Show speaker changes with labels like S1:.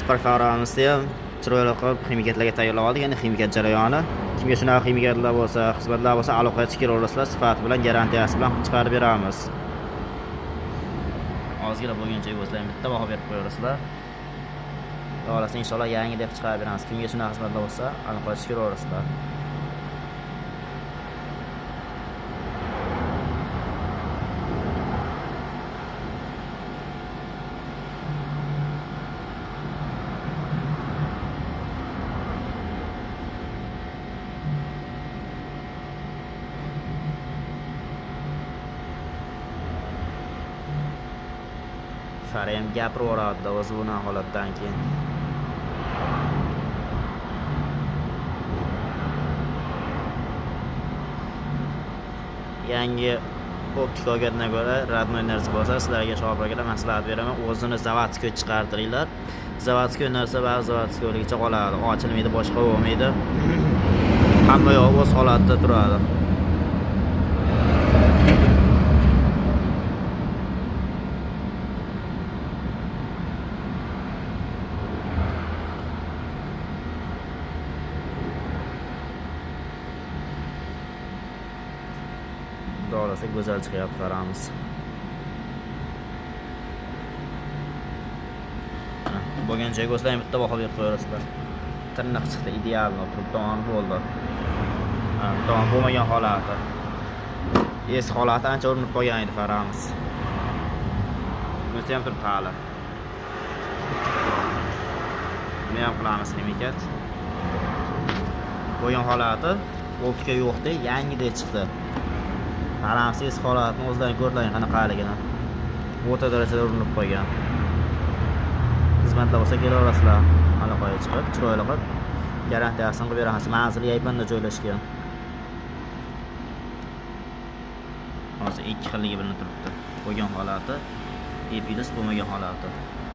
S1: Parfaramizda ham chiroyli qilib ximikatlarga tayyorlab oldik. Endi ximikat jarayoni. Kimga shunaqa ximikatlar bo'lsa, xizmatlar bo'lsa, aloqaga chiqaverasizlar, sifati bilan, garantiyasi bilan chiqarib beramiz. Ozgina bo'lguncha o'zlaring bitta baho berib qo'yasizlar. Xohlasa inshaalloh yangidek chiqarib beramiz. Kimga shunaqa xizmatlar bo'lsa, aloqaga chiqaverasizlar. Fari ham gapiraveradi o'zi bunday holatdan keyin. Yangi optik olgandan ko'ra radnoy narsa bo'lsa, sizlarga Shahab akalar maslahat beraman. O'zini zavodskiy chiqartiringlar. Zavodskiy narsa ba'zi zavodskiyligicha qoladi. Ochilmaydi, boshqa bo'lmaydi. Hamma yo'q o'z holatida turadi. Doğrusu güzel çıkıyor paramız. Bugün Cegos'la bitta baho berib qo'yasizlar. Tirnoq chiqdi, ideal o'tirib tamom bo'ldi. Tamom bo'lmagan holati. Eski holati ancha urinib qo'ygan edi paramız. Bunisi ham turibdi hali. Nima ham qilamiz ximikat? Bo'lgan holati optika yo'qdi, yangidek chiqdi. Paramsiz holatni o'zlaring ko'rlaring qanaqaligini. O'ta darajada urinib qo'ygan. Xizmatlar bo'lsa kelaverasizlar. Aloqaga chiqib, chiroyli qilib garantiyasini qilib beramiz. Manzili Yaypanda joylashgan. Hozir ikki xilligi bilinib turibdi. Bo'lgan holati, epilus bo'lmagan holati.